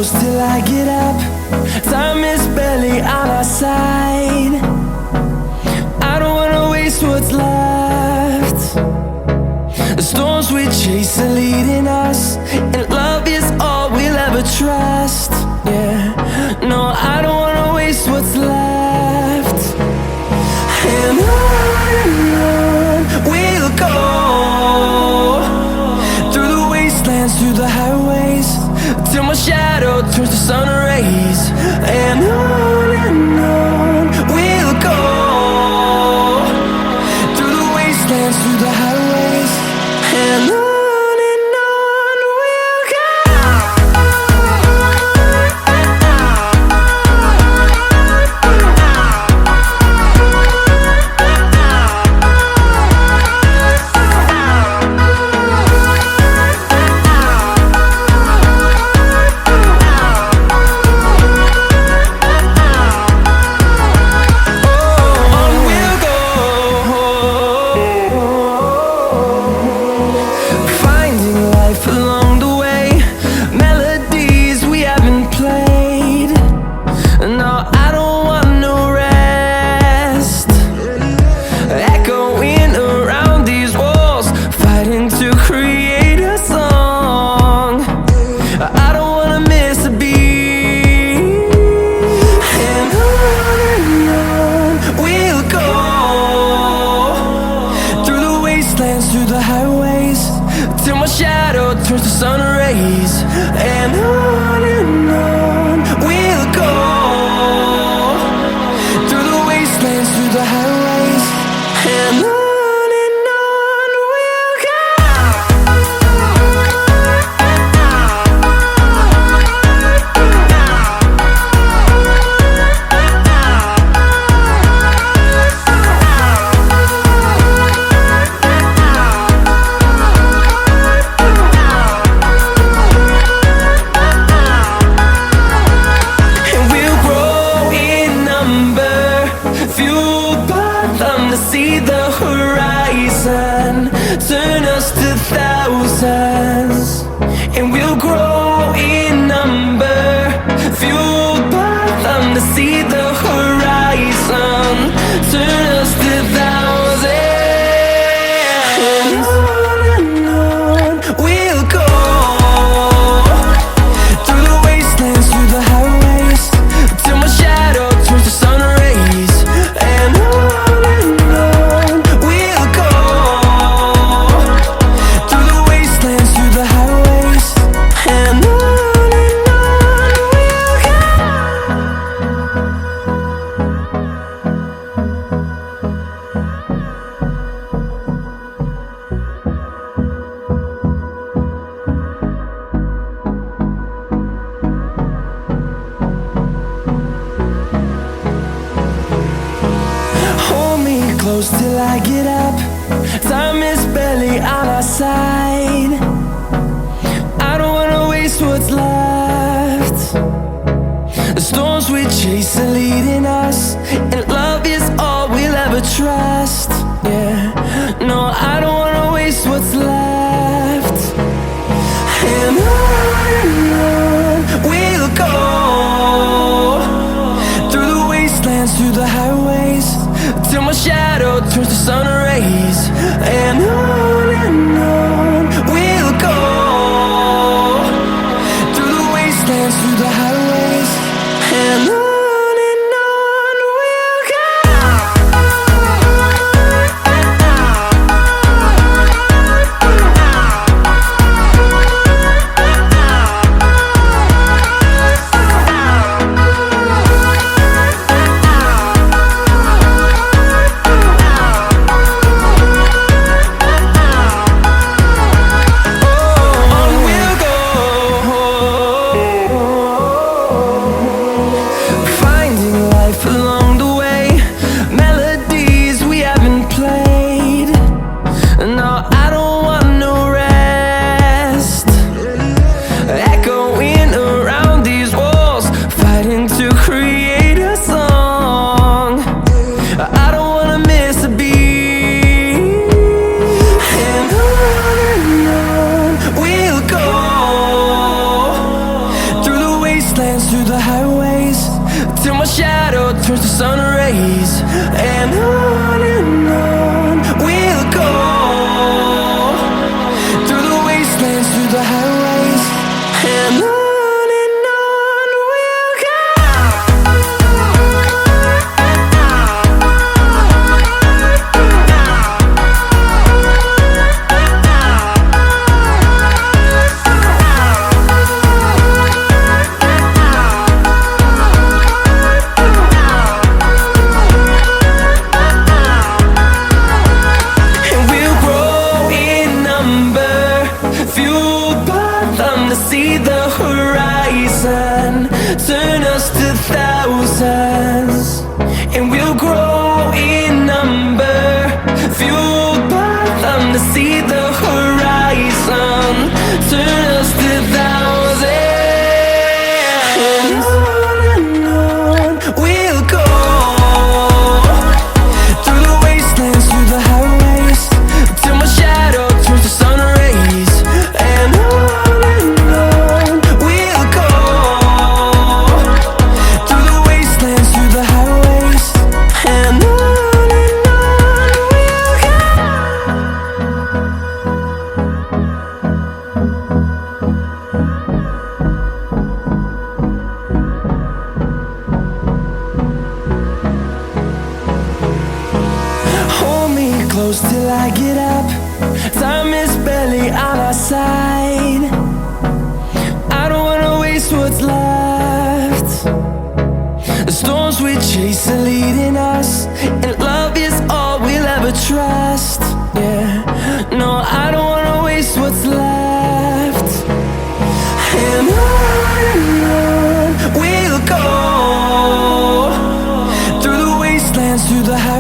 close till I get up. Time is barely on our side. I don't wanna waste what's left. The storms we chase are leading us, and love is all we'll ever trust. Yeah, no, I don't wanna waste what's left. And on we'll go, through the wastelands, through the highways, till my shadow turns to sun rays. And on we'll go, through the wastelands, through the highways, and on we'll go. Through the highways, till my shadow turns to sun rays. And on we'll go, through the wastelands, through the highways, and on we'll go. See the horizon, turn us to thousands, and we'll grow in number, fueled by them. To see the horizon, turn us to thousands, and on we'll go, through the wastelands, through the highways, till my shadow turns to sun rays. And close till I get up. Time is barely on our side. I don't wanna waste what's left. The storms we chase are leading us, and love is all we'll ever trust. Yeah, no, I don't wanna waste what's left. And on we'll go, through the wastelands, through the highways, till my shadow turns to sun rays. And on we'll go, through the wastelands, through the highways, and on. till my shadow turns to sun rays. And on we'll go, through the wastelands, through the highways. And on we'll go. See the horizon turn us to thousands, and we'll grow in number, fueled by them to see the horizon turn us to thousands. And on we'll go, through the wastelands, through the highways, till my shadow turns to sun rays. And close till I get up. Time is barely on our side. I don't wanna waste what's left. The storms we chase are leading us, and love is all we'll ever try.